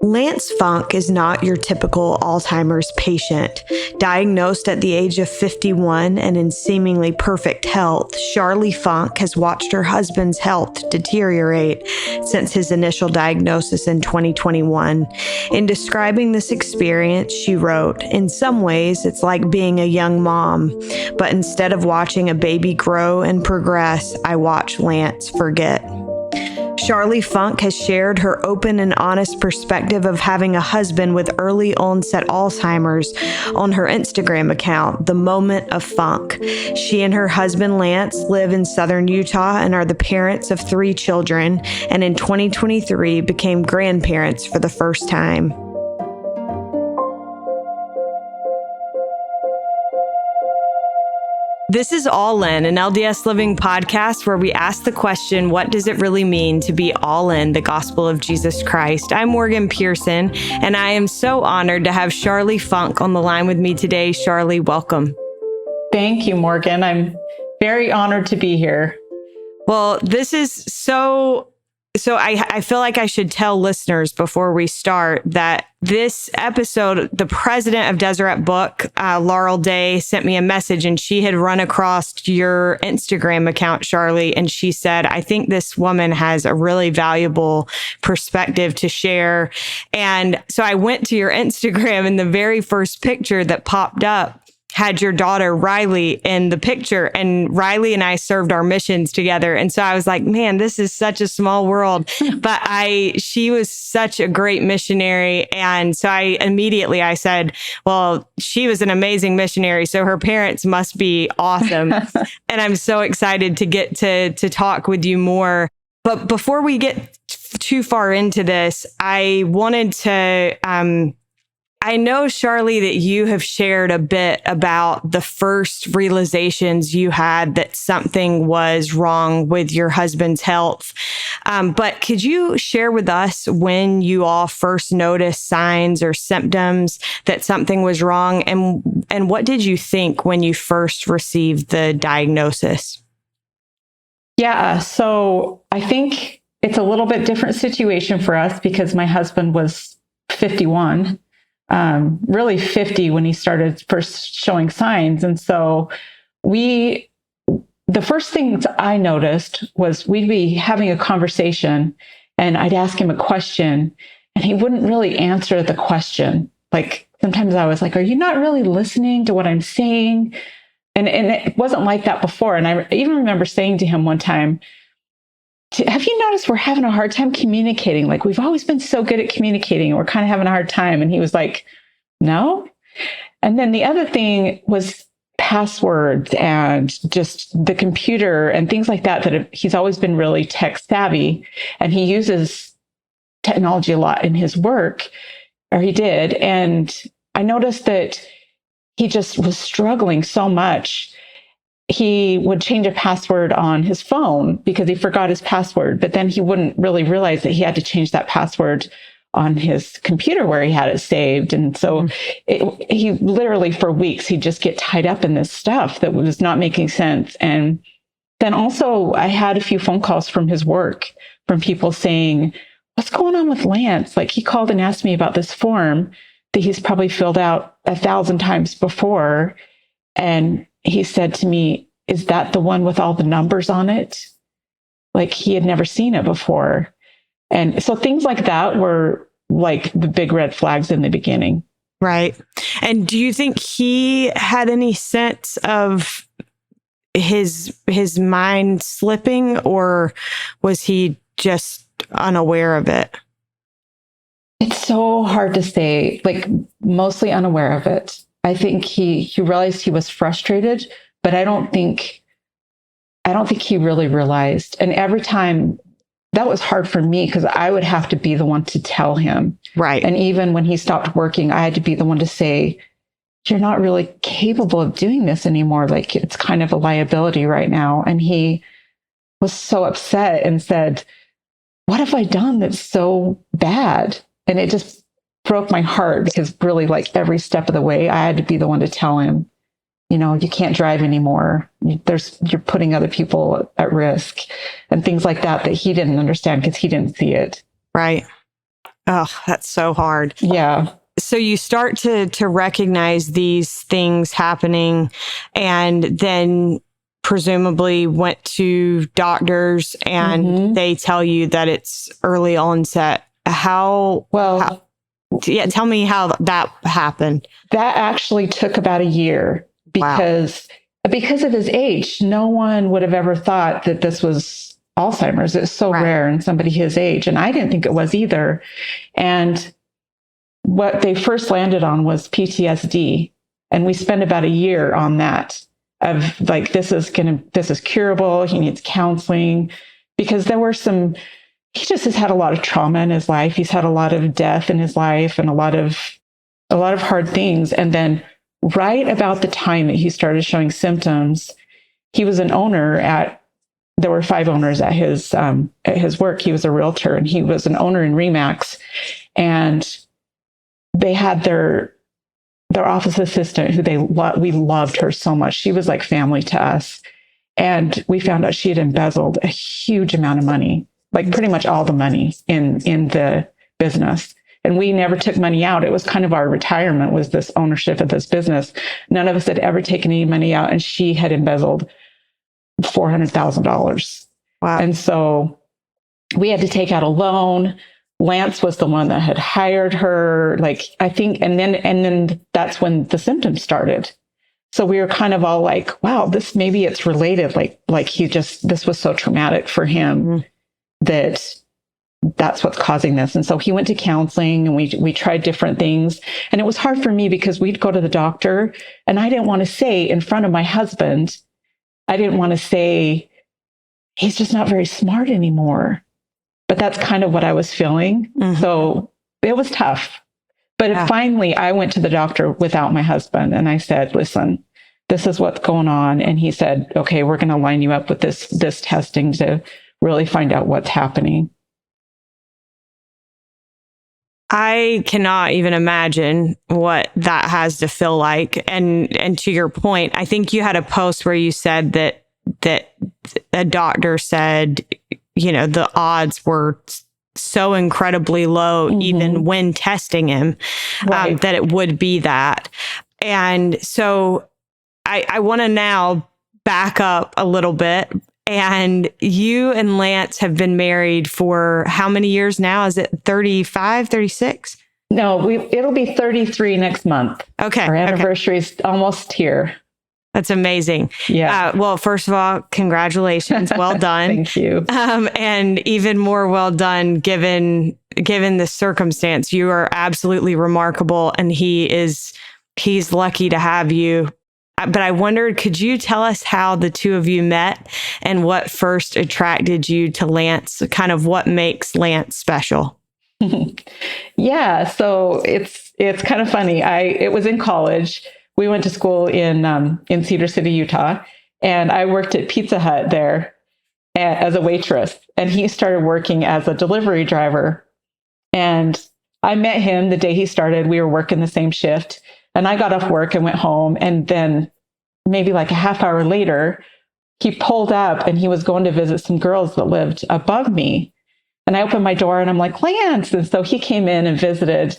Lance Funk is not your typical Alzheimer's patient. Diagnosed at the age of 51 and in seemingly perfect health, Sharley Funk has watched her husband's health deteriorate since his initial diagnosis in 2021. In describing this experience, she wrote, "In some ways, it's like being a young mom, but instead of watching a baby grow and progress, I watch Lance forget." Sharley Funk has shared her open and honest perspective of having a husband with early-onset Alzheimer's on her Instagram account, The Moment of Funk. She and her husband Lance live in southern Utah and are the parents of 3 children, and in 2023 became grandparents for the first time. This is All In, an LDS Living podcast where we ask the question, what does it really mean to be all in the gospel of Jesus Christ? I'm Morgan Pearson, and I am so honored to have Sharley Funk on the line with me today. Sharley, welcome. Thank you, Morgan. I'm very honored to be here. Well, this is so I feel like I should tell listeners before we start that this episode, the president of Deseret Book, Laurel Day, sent me a message, and she had run across your Instagram account, Sharley, and she said, I think this woman has a really valuable perspective to share. And so I went to your Instagram, and the very first picture that popped up had your daughter Riley in the picture, and Riley and I served our missions together. And so I was like, man, this is such a small world, but she was such a great missionary. And so I said, well, she was an amazing missionary, so her parents must be awesome. And I'm so excited to get to talk with you more. But before we get too far into this, I wanted to, I know, Sharley, that you have shared a bit about the first realizations you had that something was wrong with your husband's health. But could you share with us when you all first noticed signs or symptoms that something was wrong? And what did you think when you first received the diagnosis? Yeah, so I think it's a little bit different situation for us because my husband was 51. Really 50 when he started first showing signs. And so the first things I noticed was we'd be having a conversation and I'd ask him a question and he wouldn't really answer the question. Like sometimes I was like, are you not really listening to what I'm saying? And it wasn't like that before. And I even remember saying to him one time, have you noticed we're having a hard time communicating? Like we've always been so good at communicating and we're kind of having a hard time. And he was like, no. And then the other thing was passwords and just the computer and things like that he's always been really tech savvy and he uses technology a lot in his work, or he did. And I noticed that he just was struggling so much. He would change a password on his phone because he forgot his password, but then he wouldn't really realize that he had to change that password on his computer where he had it saved. And so he literally for weeks, he'd just get tied up in this stuff that was not making sense. And then also I had a few phone calls from his work from people saying, what's going on with Lance? Like he called and asked me about this form that he's probably filled out 1,000 times before. And he said to me, is that the one with all the numbers on it? Like he had never seen it before. And so things like that were like the big red flags in the beginning. Right. And do you think he had any sense of his mind slipping, or was he just unaware of it? It's so hard to say, like mostly unaware of it. I think he realized he was frustrated, but I don't think he really realized. And every time that was hard for me because I would have to be the one to tell him. Right. And even when he stopped working, I had to be the one to say, you're not really capable of doing this anymore. Like it's kind of a liability right now. And he was so upset and said, what have I done that's so bad? And it just broke my heart because really like every step of the way, I had to be the one to tell him, you know, you can't drive anymore. You're putting other people at risk and things like that he didn't understand because he didn't see it. Right. Oh, that's so hard. Yeah. So you start to recognize these things happening, and then presumably went to doctors and they tell you that it's early onset. Tell me how that happened. That actually took about a year because of his age. No one would have ever thought that this was Alzheimer's. It's so rare in somebody his age. And I didn't think it was either. And what they first landed on was PTSD. And we spent about a year on that of like, this is curable. He needs counseling, because he just has had a lot of trauma in his life. He's had a lot of death in his life and a lot of hard things. And then right about the time that he started showing symptoms, he was an owner there were 5 owners at his work. He was a realtor, and he was an owner in Remax. And they had their office assistant who we loved her so much. She was like family to us. And we found out she had embezzled a huge amount of money, like pretty much all the money in the business. And we never took money out. It was kind of our retirement, was this ownership of this business. None of us had ever taken any money out, and she had embezzled $400,000. Wow. And so we had to take out a loan. Lance was the one that had hired her, like, I think, and then that's when the symptoms started. So we were kind of all like, wow, maybe it's related. Like this was so traumatic for him that's what's causing this. And so he went to counseling, and we tried different things. And it was hard for me because we'd go to the doctor, and I didn't want to say in front of my husband, I didn't want to say, he's just not very smart anymore. But that's kind of what I was feeling. Mm-hmm. So it was tough. But finally, I went to the doctor without my husband, and I said, listen, this is what's going on. And he said, okay, we're going to line you up with this testing to really find out what's happening. I cannot even imagine what that has to feel like. And to your point, I think you had a post where you said that a doctor said, the odds were so incredibly low, even when testing him, that it would be that. And so I want to now back up a little bit. And you and Lance have been married for how many years now? Is it 35, 36? No, it'll be 33 next month. Okay. Our anniversary is almost here. That's amazing. Yeah. Well, first of all, congratulations. Well done. Thank you. And even more well done given the circumstance. You are absolutely remarkable, and he's lucky to have you. But I wondered, could you tell us how the two of you met and what first attracted you to Lance? Kind of what makes Lance special? Yeah. So it's kind of funny. It was in college. We went to school in Cedar City, Utah, and I worked at Pizza Hut there as a waitress, and he started working as a delivery driver. And I met him the day he started. We were working the same shift, and I got off work and went home. And then maybe like a half hour later, he pulled up, and he was going to visit some girls that lived above me. And I opened my door, and I'm like, Lance. And so he came in and visited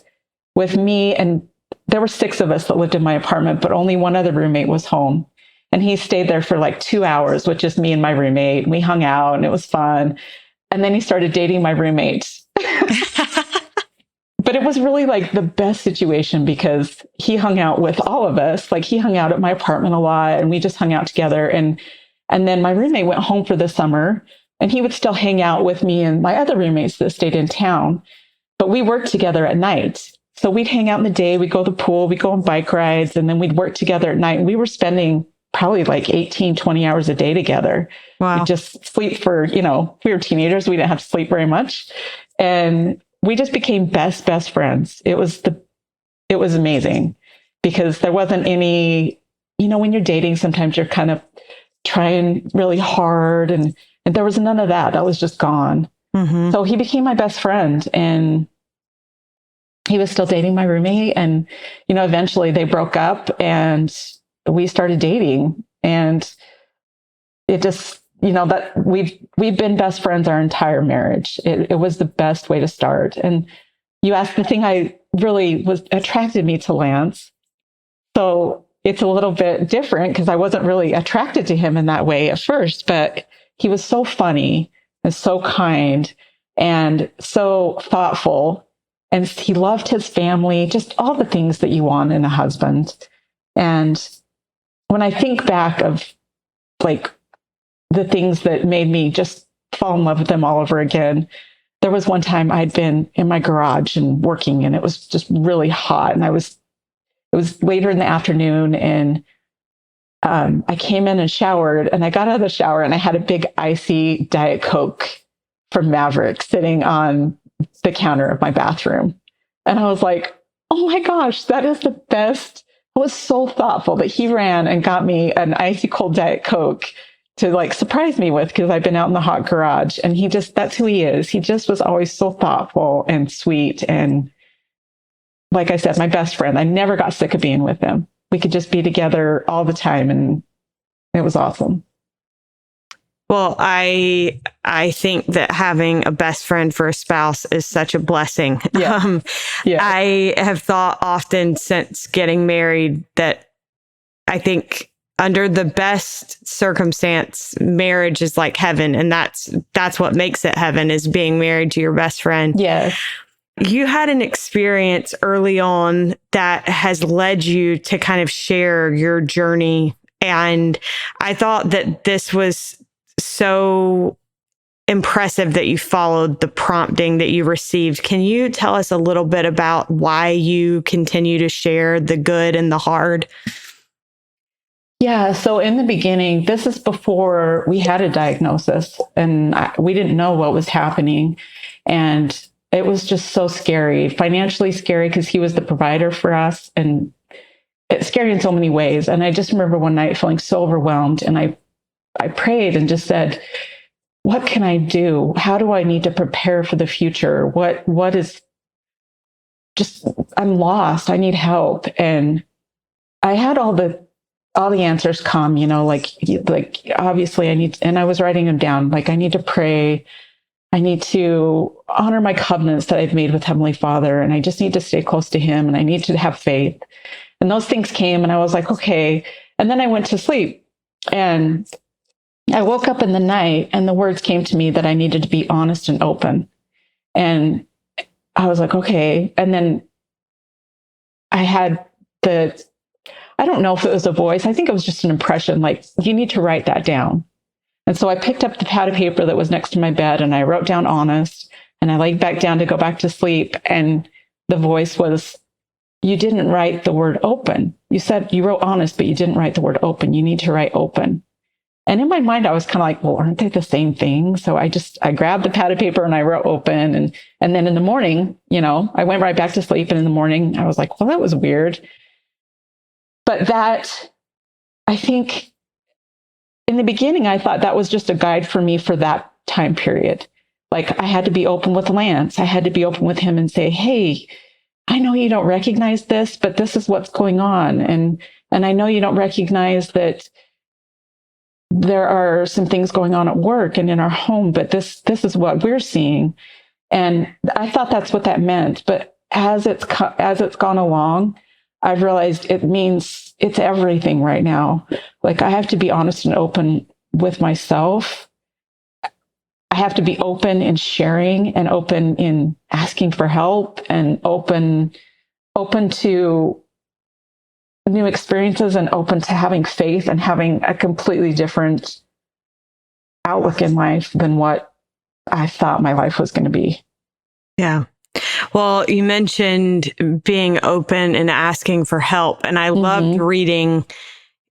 with me, and there were 6 of us that lived in my apartment, but only one other roommate was home. And he stayed there for like 2 hours with just me and my roommate. And we hung out, and it was fun. And then he started dating my roommate. But it was really like the best situation because he hung out with all of us. Like he hung out at my apartment a lot, and we just hung out together. And then my roommate went home for the summer, and he would still hang out with me and my other roommates that stayed in town. But we worked together at night. So we'd hang out in the day, we'd go to the pool, we'd go on bike rides, and then we'd work together at night. And we were spending probably like 18, 20 hours a day together. Wow. We'd just sleep for, we were teenagers. We didn't have to sleep very much. And we just became best friends. It was amazing because there wasn't any, when you're dating, sometimes you're kind of trying really hard, and there was none of that. That was just gone. Mm-hmm. So he became my best friend, and he was still dating my roommate. And, eventually they broke up, and we started dating, and it just, that we've been best friends our entire marriage. It was the best way to start. And you asked the thing I really was attracted me to Lance. So it's a little bit different because I wasn't really attracted to him in that way at first, but he was so funny and so kind and so thoughtful. And he loved his family, just all the things that you want in a husband. And when I think back of like the things that made me just fall in love with him all over again, there was one time I'd been in my garage and working, and it was just really hot. And it was later in the afternoon, and I came in and showered, and I got out of the shower and I had a big icy Diet Coke from Maverick sitting on the counter of my bathroom. And I was like, oh my gosh, that is the best. It was so thoughtful that he ran and got me an icy cold Diet Coke to like surprise me with, because I've been out in the hot garage. And that's who he is. He just was always so thoughtful and sweet. And like I said, my best friend, I never got sick of being with him. We could just be together all the time, and it was awesome. Well, I think that having a best friend for a spouse is such a blessing. Yeah. I have thought often since getting married that I think under the best circumstance, marriage is like heaven. And that's what makes it heaven, is being married to your best friend. Yes. You had an experience early on that has led you to kind of share your journey. And I thought that this was so impressive that you followed the prompting that you received. Can you tell us a little bit about why you continue to share the good and the hard? Yeah. So in the beginning, this is before we had a diagnosis, and we didn't know what was happening. And it was just so scary, financially scary, because he was the provider for us, and it's scary in so many ways. And I just remember one night feeling so overwhelmed, and I prayed and just said, what can I do? How do I need to prepare for the future? What is just, I'm lost. I need help. And I had all the answers come, like obviously and I was writing them down. Like, I need to pray. I need to honor my covenants that I've made with Heavenly Father. And I just need to stay close to him, and I need to have faith. And those things came, and I was like, okay. And then I went to sleep, and I woke up in the night, and the words came to me that I needed to be honest and open. And I was like, okay. And then I had I don't know if it was a voice. I think it was just an impression, like, you need to write that down. And so I picked up the pad of paper that was next to my bed, and I wrote down honest, and I laid back down to go back to sleep. And the voice was, you didn't write the word open. You wrote honest, but you didn't write the word open. You need to write open. And in my mind, I was kind of like, well, aren't they the same thing? So I grabbed the pad of paper and I wrote open. And then in the morning, I went right back to sleep. And in the morning, I was like, well, that was weird. But I think in the beginning, I thought that was just a guide for me for that time period. Like, I had to be open with Lance. I had to be open with him and say, hey, I know you don't recognize this, but this is what's going on. And I know you don't recognize that there are some things going on at work and in our home, but this is what we're seeing. And I thought that's what that meant. But as it's gone along, I've realized it means it's everything right now. Like, I have to be honest and open with myself. I have to be open in sharing, and open in asking for help, and open to new experiences, and open to having faith and having a completely different outlook in life than what I thought my life was going to be. Yeah. Well, you mentioned being open and asking for help, and I loved reading.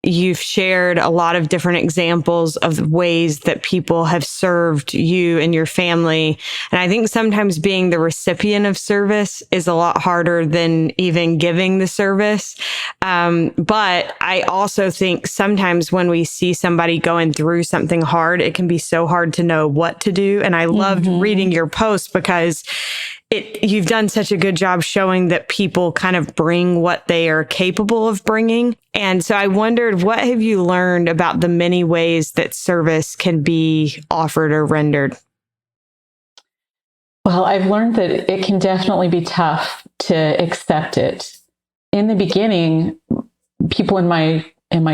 You've shared a lot of different examples of ways that people have served you and your family. And I think sometimes being the recipient of service is a lot harder than even giving the service. But I also think sometimes when we see somebody going through something hard, it can be so hard to know what to do. And I loved reading your post because you've done such a good job showing that people kind of bring what they are capable of bringing. And so I wondered, what have you learned about the many ways that service can be offered or rendered? Well, I've learned that it can definitely be tough to accept it. In the beginning, people in my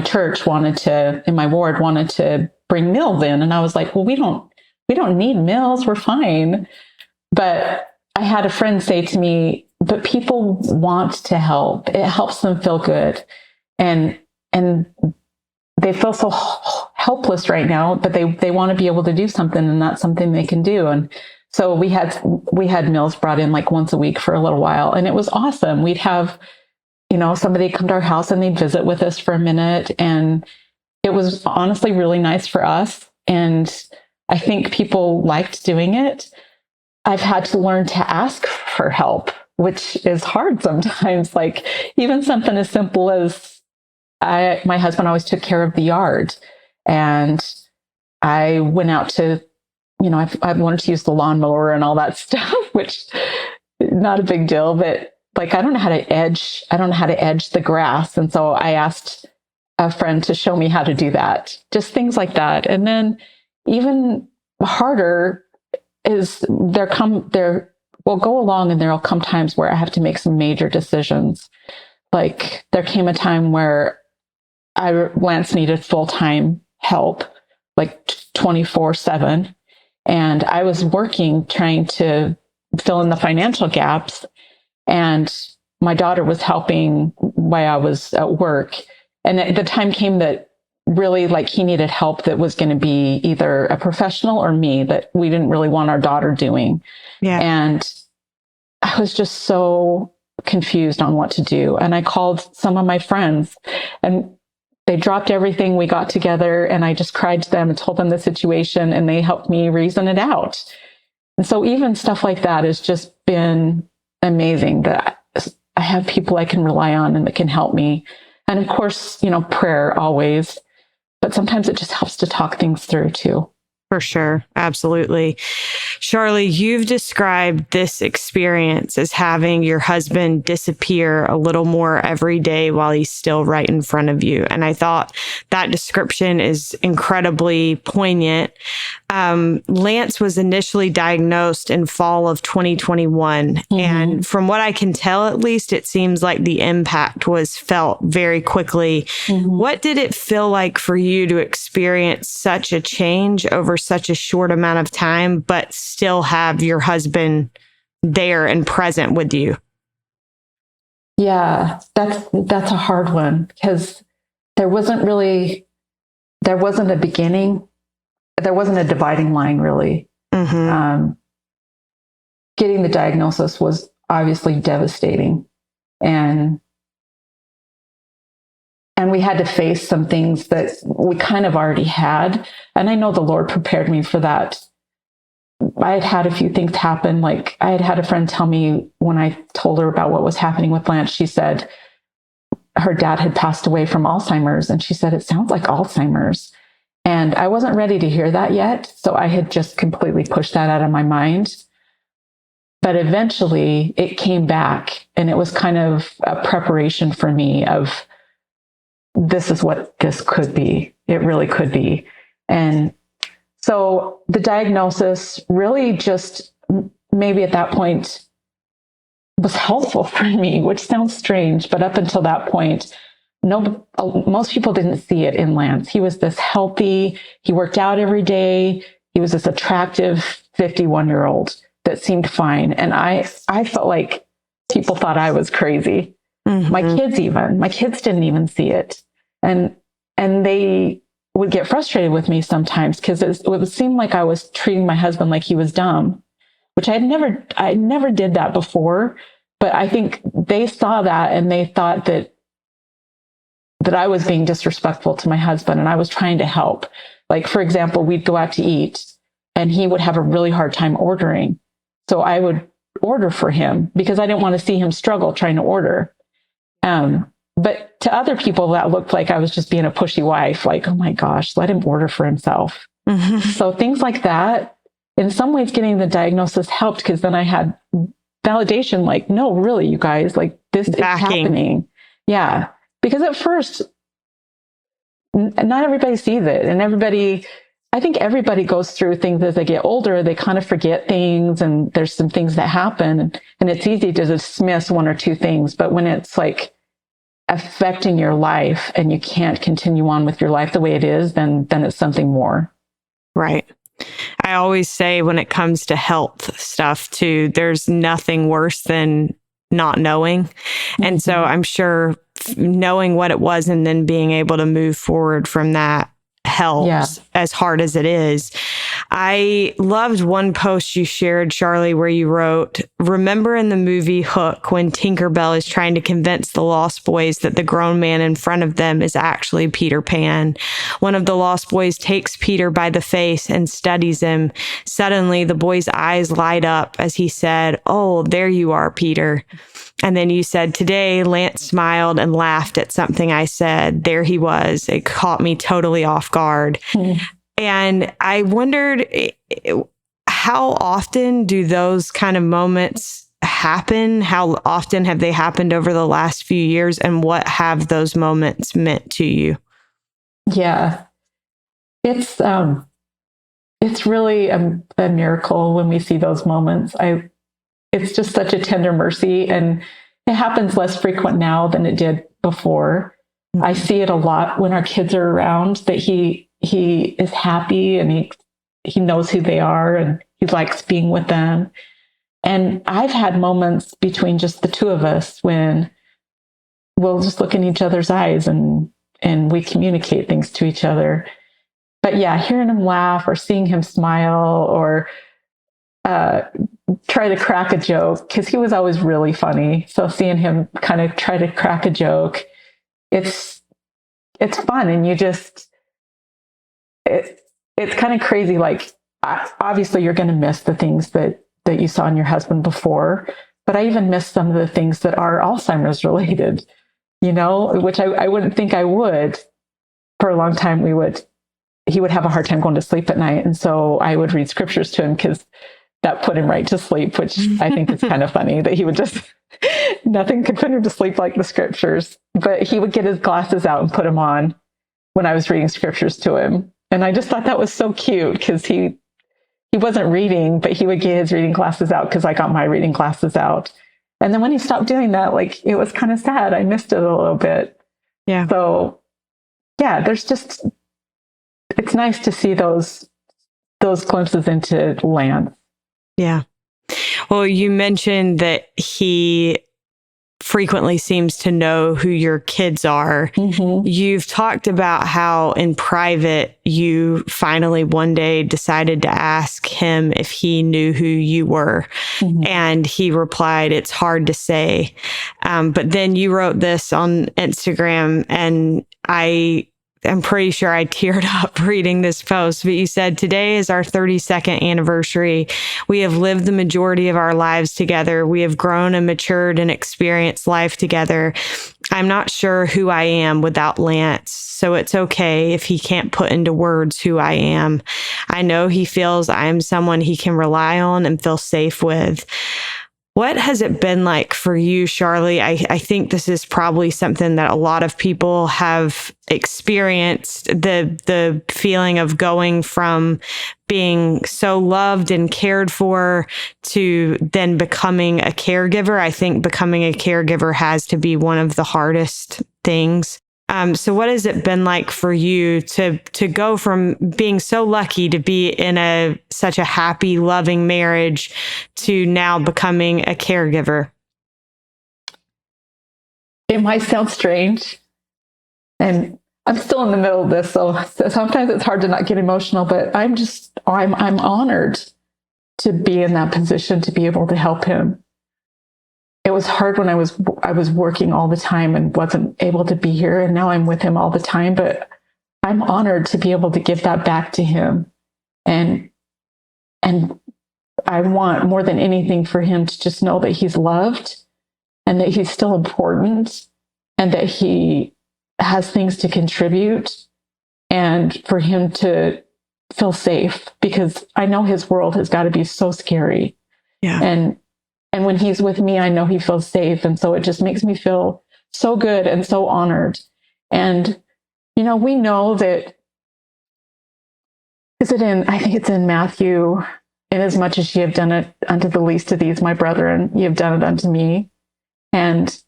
church in my ward wanted to bring meals in, and I was like, well, we don't need meals, we're fine. But I had a friend say to me, but people want to help. It helps them feel good, and they feel so helpless right now, but they want to be able to do something, and that's something they can do. And so we had meals brought in like once a week for a little while, and it was awesome. We'd have, somebody come to our house and they'd visit with us for a minute, and it was honestly really nice for us. And I think people liked doing it. I've had to learn to ask for help, which is hard sometimes. Like even something as simple as my husband always took care of the yard, and I went out to, I wanted to use the lawnmower and all that stuff, which not a big deal, but like I don't know how to edge the grass, and so I asked a friend to show me how to do that. Just things like that. And then even harder is we'll go along and there'll come times where I have to make some major decisions. Like there came a time where Lance needed full-time help, like 24/7. And I was working, trying to fill in the financial gaps. And my daughter was helping while I was at work. And the time came that really like he needed help that was going to be either a professional or me, that we didn't really want our daughter doing. Yeah. And I was just so confused on what to do. And I called some of my friends, and they dropped everything. We got together, and I just cried to them and told them the situation, and they helped me reason it out. And so even stuff like that has just been amazing, that I have people I can rely on and that can help me. And of course, prayer always, but sometimes it just helps to talk things through too. For sure. Absolutely. Sharley, you've described this experience as having your husband disappear a little more every day while he's still right in front of you. And I thought that description is incredibly poignant. Lance was initially diagnosed in fall of 2021. Mm-hmm. And from what I can tell, at least, it seems like the impact was felt very quickly. Mm-hmm. What did it feel like for you to experience such a change over such a short amount of time, but still have your husband there and present with you? Yeah, that's a hard one, because there wasn't a beginning. There wasn't a dividing line, really. Mm-hmm. Getting the diagnosis was obviously devastating. And we had to face some things that we kind of already had. And I know the Lord prepared me for that. I had had a few things happen. Like I had a friend tell me when I told her about what was happening with Lance, she said her dad had passed away from Alzheimer's. And she said, it sounds like Alzheimer's. And I wasn't ready to hear that yet. So I had just completely pushed that out of my mind. But eventually it came back, and it was kind of a preparation for me of, this is what this could be. It really could be. And so the diagnosis really just maybe at that point was helpful for me, which sounds strange, but up until that point, most people didn't see it in Lance. He was this healthy, he worked out every day. He was this attractive 51-year-old that seemed fine. And I felt like people thought I was crazy. Mm-hmm. My kids didn't even see it. And they would get frustrated with me sometimes, because it would seem like I was treating my husband like he was dumb, which I never did that before. But I think they saw that, and they thought that I was being disrespectful to my husband, and I was trying to help. Like, for example, we'd go out to eat, and he would have a really hard time ordering. So I would order for him because I didn't want to see him struggle trying to order. But to other people, that looked like I was just being a pushy wife. Like, oh my gosh, let him order for himself. Mm-hmm. So things like that, in some ways, getting the diagnosis helped, because then I had validation. Like, no, really, you guys, like this is happening. Yeah. Because at first, not everybody sees it, and I think everybody goes through things as they get older. They kind of forget things, and there's some things that happen, and it's easy to dismiss one or two things. But when it's like affecting your life and you can't continue on with your life the way it is, then it's something more. Right. I always say when it comes to health stuff too, there's nothing worse than not knowing. And so I'm sure knowing what it was and then being able to move forward from that helps, as hard as it is. I loved one post you shared, Sharley, where you wrote, remember in the movie Hook when Tinkerbell is trying to convince the Lost Boys that the grown man in front of them is actually Peter Pan. One of the Lost Boys takes Peter by the face and studies him. Suddenly, the boy's eyes light up as he said, "Oh, there you are, Peter." And then you said, today, Lance smiled and laughed at something I said. There he was. It caught me totally off guard. And I wondered, how often do those kind of moments happen? How often have they happened over the last few years? And what have those moments meant to you? Yeah, it's really a miracle when we see those moments. It's just such a tender mercy, and it happens less frequent now than it did before. I see it a lot when our kids are around, that he is happy and he knows who they are and he likes being with them. And I've had moments between just the two of us when we'll just look in each other's eyes and we communicate things to each other. But yeah, hearing him laugh or seeing him smile or try to crack a joke, because he was always really funny. So seeing him kind of try to crack a joke, it's fun. And it's kind of crazy. Like, obviously you're going to miss the things that you saw in your husband before, but I even miss some of the things that are Alzheimer's related, which I wouldn't think I would. For a long time, he would have a hard time going to sleep at night. And so I would read scriptures to him because that put him right to sleep, which I think is kind of funny that he would just, nothing could put him to sleep like the scriptures. But he would get his glasses out and put them on when I was reading scriptures to him. And I just thought that was so cute because he wasn't reading, but he would get his reading glasses out because I got my reading glasses out. And then when he stopped doing that, like, it was kind of sad. I missed it a little bit. Yeah. So yeah, it's nice to see those glimpses into Lance. Yeah. Well, you mentioned that he frequently seems to know who your kids are. Mm-hmm. You've talked about how in private, you finally one day decided to ask him if he knew who you were. Mm-hmm. And he replied, "It's hard to say." But then you wrote this on Instagram, and I'm pretty sure I teared up reading this post, but you said, today is our 32nd anniversary. We have lived the majority of our lives together. We have grown and matured and experienced life together. I'm not sure who I am without Lance, so it's okay if he can't put into words who I am. I know he feels I am someone he can rely on and feel safe with. What has it been like for you, Sharley? I think this is probably something that a lot of people have experienced, the feeling of going from being so loved and cared for to then becoming a caregiver. I think becoming a caregiver has to be one of the hardest things. So what has it been like for you to go from being so lucky to be in such a happy, loving marriage to now becoming a caregiver? It might sound strange, and I'm still in the middle of this, so sometimes it's hard to not get emotional, but I'm honored to be in that position, to be able to help him. It was hard when I was working all the time and wasn't able to be here, and now I'm with him all the time, but I'm honored to be able to give that back to him. And I want more than anything for him to just know that he's loved and that he's still important and that he has things to contribute, and for him to feel safe, because I know his world has got to be so scary. Yeah. And when he's with me, I know he feels safe. And so it just makes me feel so good and so honored. And, we know that I think it's in Matthew, inasmuch as ye have done it unto the least of these, my brethren, ye have done it unto me. And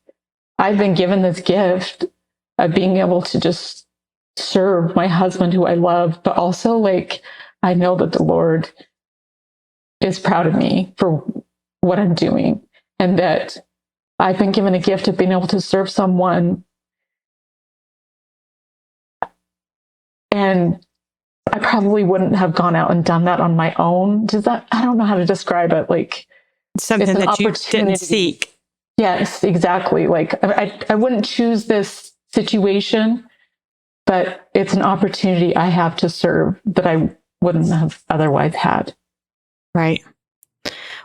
I've been given this gift of being able to just serve my husband who I love, but also like, I know that the Lord is proud of me for what I'm doing, and that I've been given a gift of being able to serve someone. And I probably wouldn't have gone out and done that on my own. I don't know how to describe it. Like, something that you didn't seek. Yes, exactly. Like I wouldn't choose this situation, but it's an opportunity I have to serve that I wouldn't have otherwise had. Right.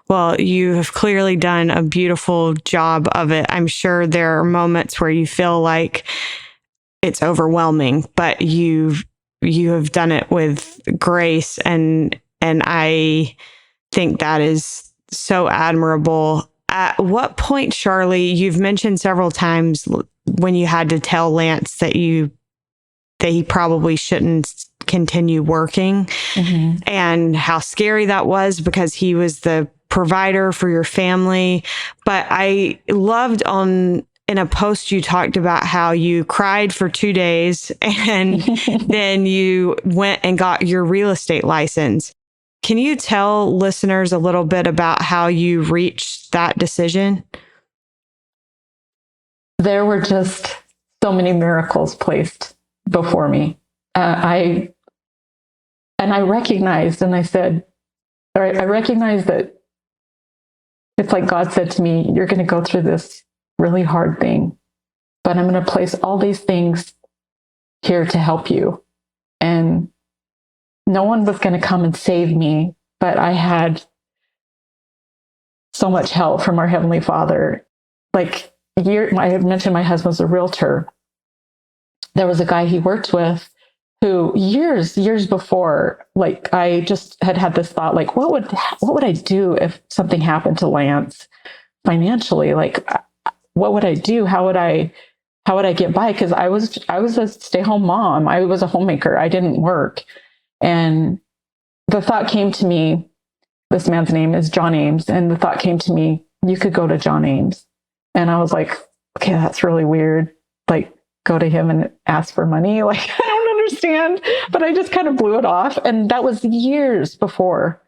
Well, you have clearly done a beautiful job of it. I'm sure there are moments where you feel like it's overwhelming, but you have done it with grace, and I think that is so admirable. At what point, Sharley, you've mentioned several times when you had to tell Lance that he probably shouldn't continue working, and how scary that was because he was the provider for your family. But I loved in a post you talked about how you cried for 2 days and then you went and got your real estate license. Can you tell listeners a little bit about how you reached that decision? There were just so many miracles placed before me. I recognized, and I said, I recognized that it's like God said to me, you're going to go through this really hard thing, but I'm going to place all these things here to help you. And no one was going to come and save me, but I had so much help from our Heavenly Father. Like I had mentioned my husband's a realtor. There was a guy he worked with who years before, like I just had this thought, like, what would I do if something happened to Lance financially? Like, what would I do? How would I get by? Because I was a stay-home mom. I was a homemaker. I didn't work. And the thought came to me, this man's name is John Ames. And the thought came to me, you could go to John Ames. And I was like, okay, that's really weird. Like, go to him and ask for money. Like, I don't understand. But I just kind of blew it off. And that was years before.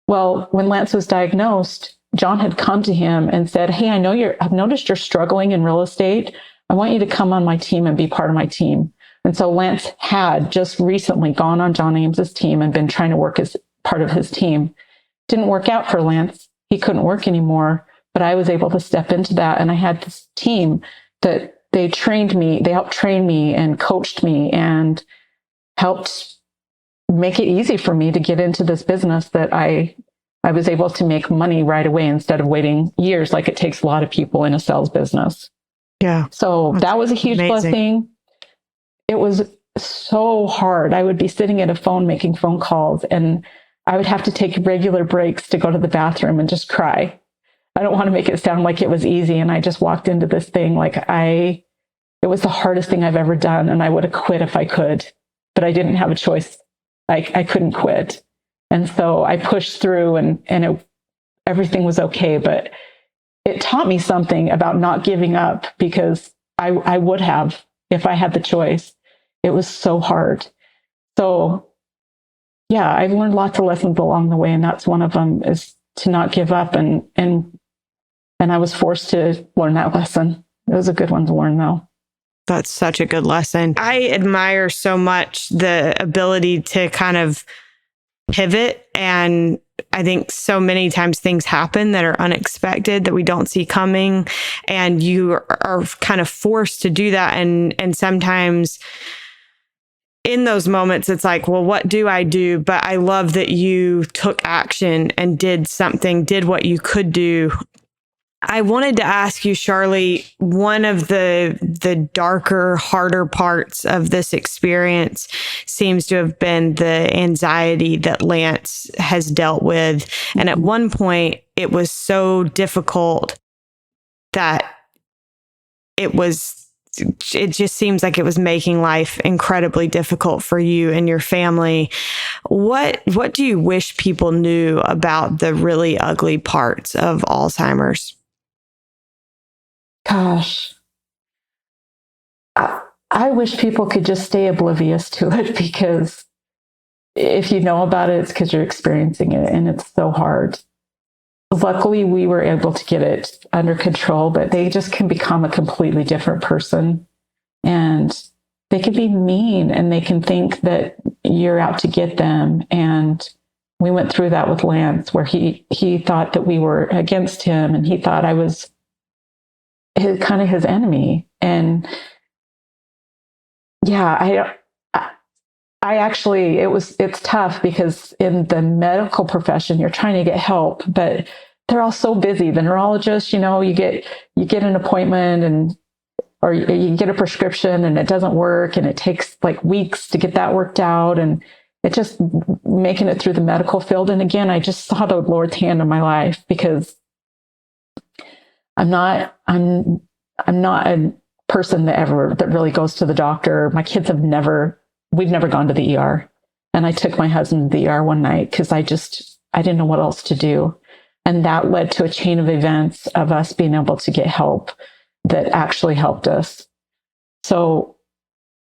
Well, when Lance was diagnosed, John had come to him and said, hey, I've noticed you're struggling in real estate. I want you to come on my team and be part of my team. And so Lance had just recently gone on John Ames's team and been trying to work as part of his team. Didn't work out for Lance. He couldn't work anymore, but I was able to step into that. And I had this team that they helped train me and coached me and helped make it easy for me to get into this business that I was able to make money right away instead of waiting years like it takes a lot of people in a sales business. Yeah. So that was a huge blessing. It was so hard. I would be sitting at a phone making phone calls, and I would have to take regular breaks to go to the bathroom and just cry. I don't want to make it sound like it was easy. And I just walked into this thing like it was the hardest thing I've ever done. And I would have quit if I could, but I didn't have a choice. I couldn't quit. And so I pushed through and everything was okay. But it taught me something about not giving up, because I would have if I had the choice. It was so hard. So yeah, I've learned lots of lessons along the way. And that's one of them, is to not give up. And I was forced to learn that lesson. It was a good one to learn, though. That's such a good lesson. I admire so much the ability to kind of pivot. And I think so many times things happen that are unexpected, that we don't see coming. And you are kind of forced to do that. And sometimes in those moments, it's like, well, what do I do? But I love that you took action and did what you could do. I wanted to ask you, Sharley, one of the darker, harder parts of this experience seems to have been the anxiety that Lance has dealt with. And at one point, it was so difficult that it was it just seems like it was making life incredibly difficult for you and your family. What do you wish people knew about the really ugly parts of Alzheimer's? Gosh, I wish people could just stay oblivious to it, because if you know about it, it's because you're experiencing it, and it's so hard. Luckily, we were able to get it under control, but they just can become a completely different person. And they can be mean, and they can think that you're out to get them. And we went through that with Lance, where he thought that we were against him, and he thought I was his enemy. And yeah, I actually, it's tough, because in the medical profession, you're trying to get help, but they're all so busy. The neurologist, you get an appointment, or you get a prescription and it doesn't work, and it takes like weeks to get that worked out. And it's just making it through the medical field. And again, I just saw the Lord's hand in my life, because I'm not a person that really goes to the doctor. My kids we've never gone to the ER. And I took my husband to the ER one night because I didn't know what else to do. And that led to a chain of events of us being able to get help that actually helped us. So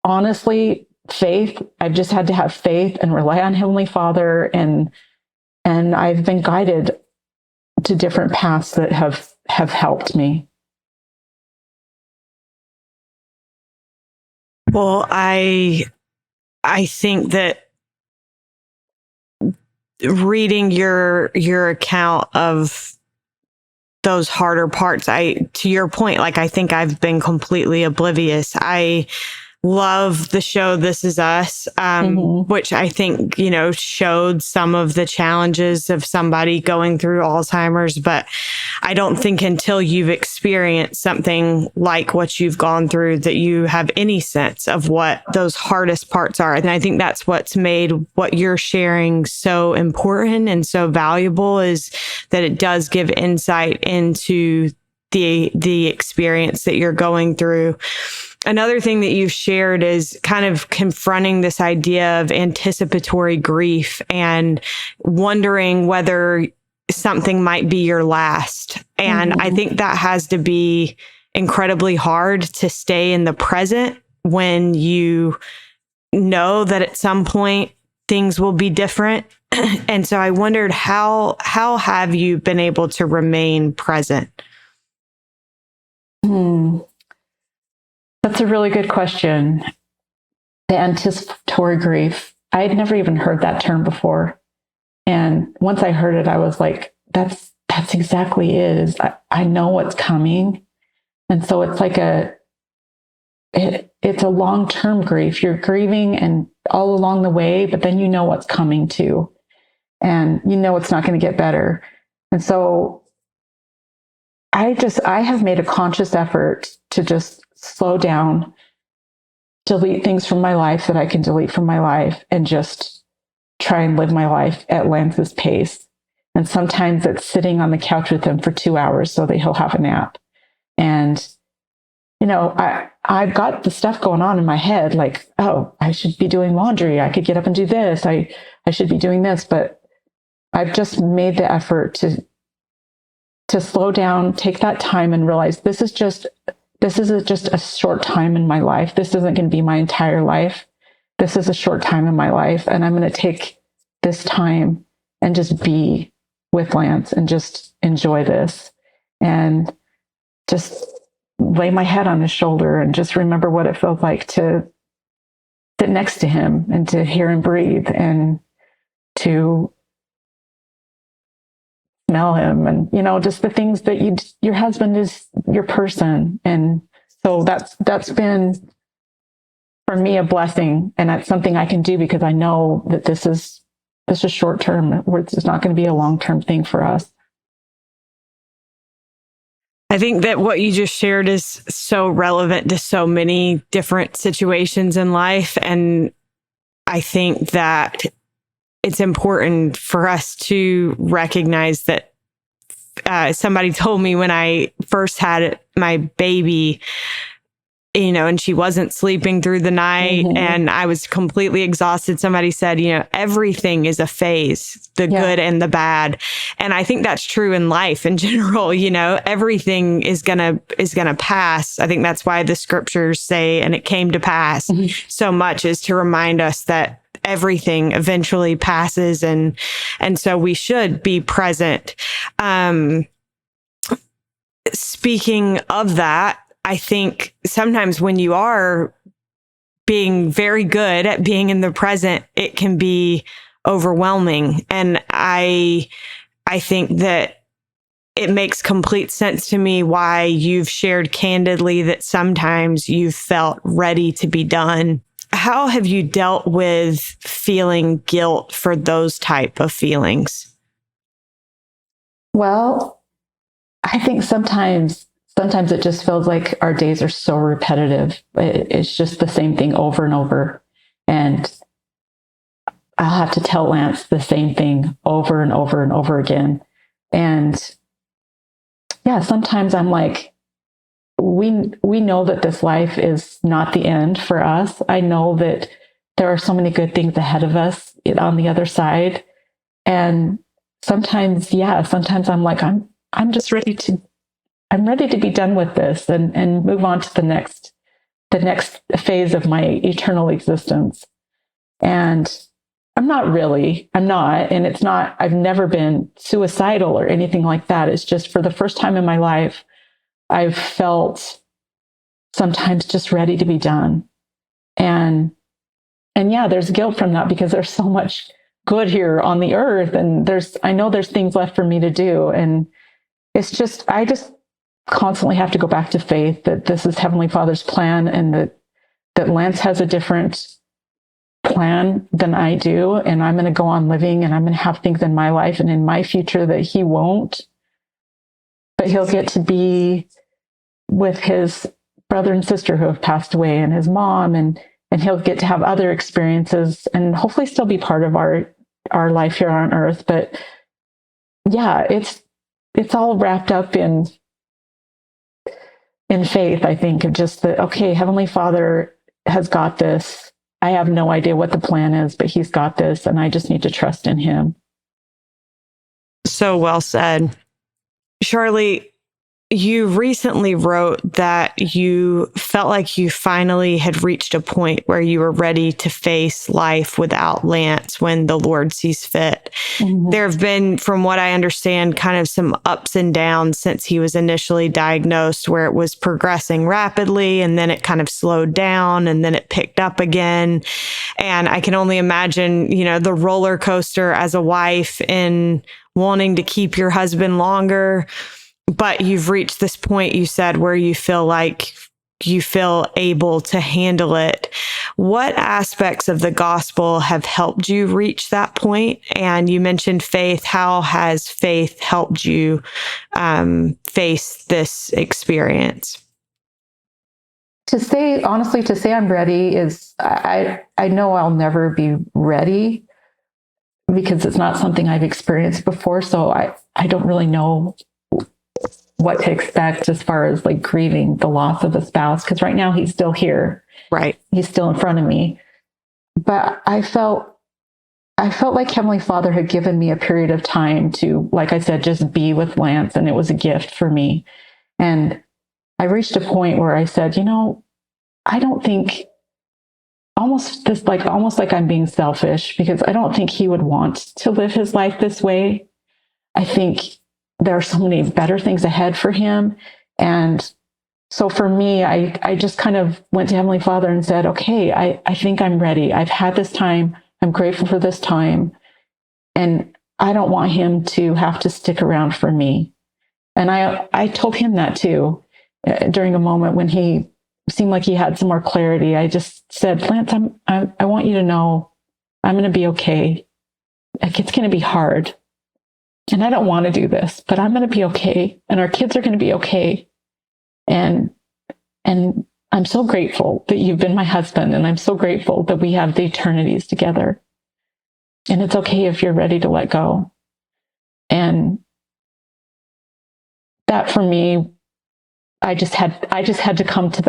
honestly, faith, I've just had to have faith and rely on Heavenly Father. And I've been guided to different paths that have helped me. Well, I think that reading your account of those harder parts, to your point, like, I think I've been completely oblivious. I love the show This Is Us, which I think, showed some of the challenges of somebody going through Alzheimer's. But I don't think until you've experienced something like what you've gone through that you have any sense of what those hardest parts are. And I think that's what's made what you're sharing so important and so valuable, is that it does give insight into the experience that you're going through. Another thing that you've shared is kind of confronting this idea of anticipatory grief and wondering whether something might be your last. And I think that has to be incredibly hard to stay in the present when you know that at some point things will be different. And so I wondered, how have you been able to remain present? That's a really good question. The anticipatory grief, I had never even heard that term before. And once I heard it, I was like, that's exactly it. I know what's coming. And so it's like it's a long-term grief. You're grieving and all along the way, but then you know what's coming too. And you know it's not going to get better. And so I have made a conscious effort to just slow down, delete things from my life that I can delete from my life, and just try and live my life at Lance's pace. And sometimes it's sitting on the couch with him for 2 hours so that he'll have a nap. And, I've got the stuff going on in my head, like, oh, I should be doing laundry. I could get up and do this. I should be doing this. But I've just made the effort to slow down, take that time, and realize this is just a short time in my life. This isn't going to be my entire life. This is a short time in my life. And I'm going to take this time and just be with Lance and just enjoy this, and just lay my head on his shoulder and just remember what it felt like to sit next to him and to hear him breathe and to smell him, and just the things that your husband is your person. And so that's been for me a blessing, and that's something I can do because I know that this is short term. It's not going to be a long term thing for us. I think that what you just shared is so relevant to so many different situations in life. And I think that it's important for us to recognize that somebody told me when I first had my baby, and she wasn't sleeping through the night and I was completely exhausted. Somebody said, everything is a phase, the good and the bad. And I think that's true in life in general. Everything is going to pass. I think that's why the scriptures say, and it came to pass so much, is to remind us that everything eventually passes. And so we should be present. Speaking of that, I think sometimes when you are being very good at being in the present, it can be overwhelming. And I think that it makes complete sense to me why you've shared candidly that sometimes you've felt ready to be done. How have you dealt with feeling guilt for those type of feelings? Well, I think sometimes it just feels like our days are so repetitive. It's just the same thing over and over. And I'll have to tell Lance the same thing over and over and over again. And yeah, sometimes I'm like, we know that this life is not the end for us. I know that there are so many good things ahead of us on the other side. And sometimes I'm like, I'm just ready to be done with this and move on to the next phase of my eternal existence. And I'm not. And it's not, I've never been suicidal or anything like that. It's just for the first time in my life, I've felt sometimes just ready to be done. And yeah, there's guilt from that because there's so much good here on the earth. And I know there's things left for me to do. And it's just, I just constantly have to go back to faith that this is Heavenly Father's plan, and that Lance has a different plan than I do. And I'm going to go on living, and I'm going to have things in my life and in my future that he won't, but he'll get to be with his brother and sister who have passed away, and his mom, and he'll get to have other experiences and hopefully still be part of our life here on earth. But yeah, it's all wrapped up in faith, I think, of just that, okay, Heavenly Father has got this. I have no idea what the plan is, but he's got this, and I just need to trust in him. So well said. Sharley, you recently wrote that you felt like you finally had reached a point where you were ready to face life without Lance when the Lord sees fit. There have been, from what I understand, kind of some ups and downs since he was initially diagnosed, where it was progressing rapidly and then it kind of slowed down and then it picked up again. And I can only imagine, the roller coaster as a wife in wanting to keep your husband longer. But you've reached this point, you said, where you feel like you feel able to handle it. What aspects of the gospel have helped you reach that point? And you mentioned faith. How has faith helped you face this experience? To say I'm ready is, I know I'll never be ready because it's not something I've experienced before. So I don't really know what to expect as far as like grieving the loss of a spouse, because right now he's still here. Right. He's still in front of me. But I felt like Heavenly Father had given me a period of time to, like I said, just be with Lance, and it was a gift for me. And I reached a point where I said, I don't think, almost like I'm being selfish, because I don't think he would want to live his life this way. I think there are so many better things ahead for him. And so for me, I just kind of went to Heavenly Father and said, okay, I think I'm ready. I've had this time. I'm grateful for this time. And I don't want him to have to stick around for me. And I told him that too, during a moment when he seemed like he had some more clarity. I just said, Lance, I want you to know I'm going to be okay. Like, it's going to be hard. And I don't want to do this, but I'm going to be okay. And our kids are going to be okay. And I'm so grateful that you've been my husband. And I'm so grateful that we have the eternities together. And it's okay if you're ready to let go. And that for me, I just had to come to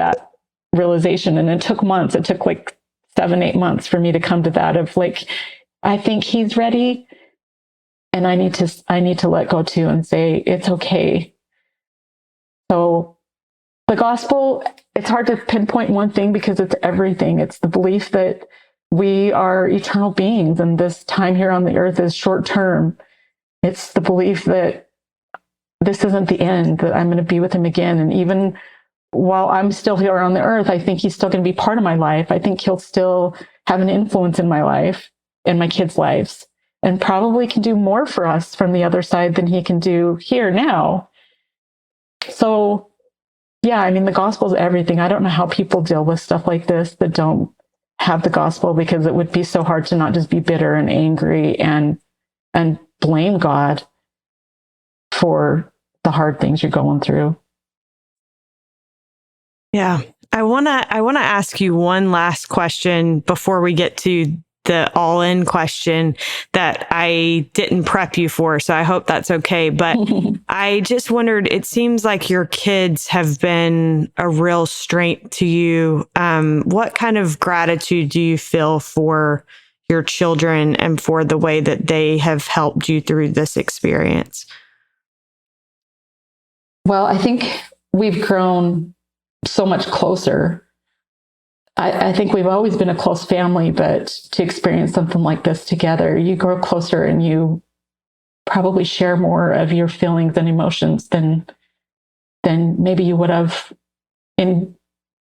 realization. And it took months. It took like 7-8 months for me to come to that of like, I think he's ready. And I need to let go too and say, it's okay. So the gospel, it's hard to pinpoint one thing because it's everything. It's the belief that we are eternal beings and this time here on the earth is short term. It's the belief that this isn't the end, that I'm going to be with him again. And even while I'm still here on the earth, I think he's still going to be part of my life. I think he'll still have an influence in my life and my kids' lives, and probably can do more for us from the other side than he can do here now. So, yeah, I mean, the gospel is everything. I don't know how people deal with stuff like this that don't have the gospel, because it would be so hard to not just be bitter and angry and blame God for the hard things you're going through. Yeah. I want to ask you one last question before we get to the all-in question that I didn't prep you for, so I hope that's okay. But I just wondered, it seems like your kids have been a real strength to you. What kind of gratitude do you feel for your children and for the way that they have helped you through this experience? Well, I think we've grown so much closer. I think we've always been a close family, but to experience something like this together, you grow closer and you probably share more of your feelings and emotions than maybe you would have in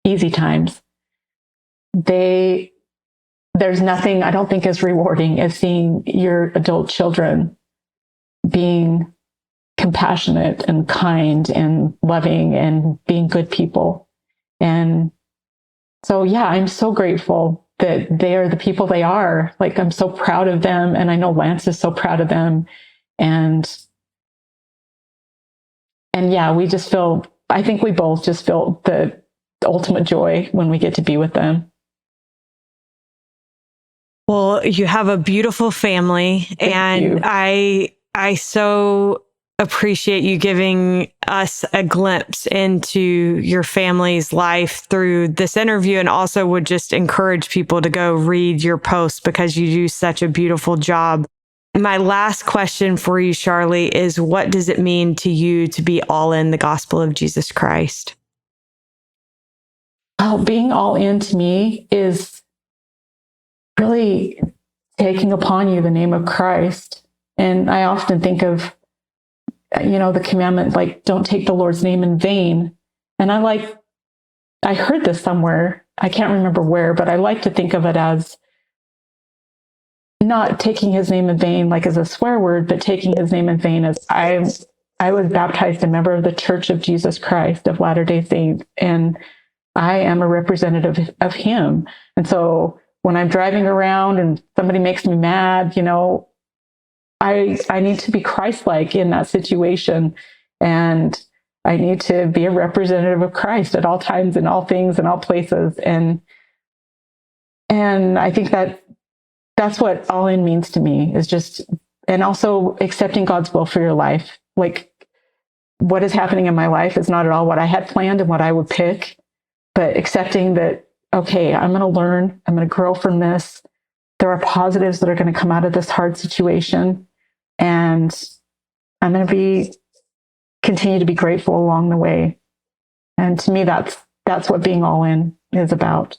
easy times. There's nothing I don't think as rewarding as seeing your adult children being compassionate and kind and loving and being good people. And so, yeah, I'm so grateful that they are the people they are. Like, I'm so proud of them. And I know Lance is so proud of them. And yeah, I think we both just feel the ultimate joy when we get to be with them. Well, you have a beautiful family. Thank you. I so appreciate you giving us a glimpse into your family's life through this interview, and also would just encourage people to go read your posts because you do such a beautiful job. My last question for you, Sharley, is what does it mean to you to be all in the gospel of Jesus Christ? Oh, being all in to me is really taking upon you the name of Christ. And I often think of the commandment, like, don't take the Lord's name in vain. And I heard this somewhere, I can't remember where, but I like to think of it as not taking his name in vain, like as a swear word, but taking his name in vain as I was baptized a member of the Church of Jesus Christ of Latter-day Saints, and I am a representative of him. And so when I'm driving around and somebody makes me mad, I need to be Christ-like in that situation. And I need to be a representative of Christ at all times, in all things, in all places. And I think that's what all in means to me, is just, and also accepting God's will for your life. Like, what is happening in my life is not at all what I had planned and what I would pick, but accepting that, okay, I'm going to learn, I'm going to grow from this. There are positives that are going to come out of this hard situation. And I'm going to continue to be grateful along the way. And to me, that's what being all in is about.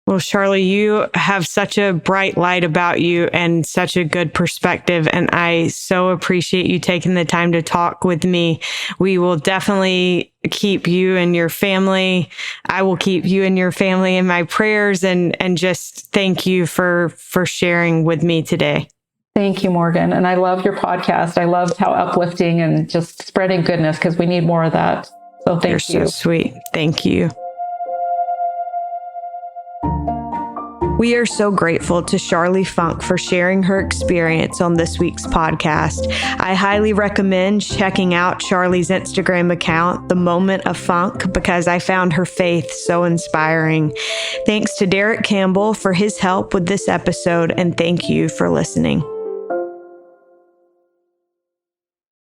Well, Sharley, you have such a bright light about you and such a good perspective. And I so appreciate you taking the time to talk with me. We will definitely keep you and your family. I will keep you and your family in my prayers, and just thank you for sharing with me today. Thank you, Morgan. And I love your podcast. I love how uplifting and just spreading goodness, because we need more of that. So thank you. You're so sweet. Thank you. We are so grateful to Sharley Funk for sharing her experience on this week's podcast. I highly recommend checking out Sharley's Instagram account, The Moment of Funk, because I found her faith so inspiring. Thanks to Derek Campbell for his help with this episode, and thank you for listening.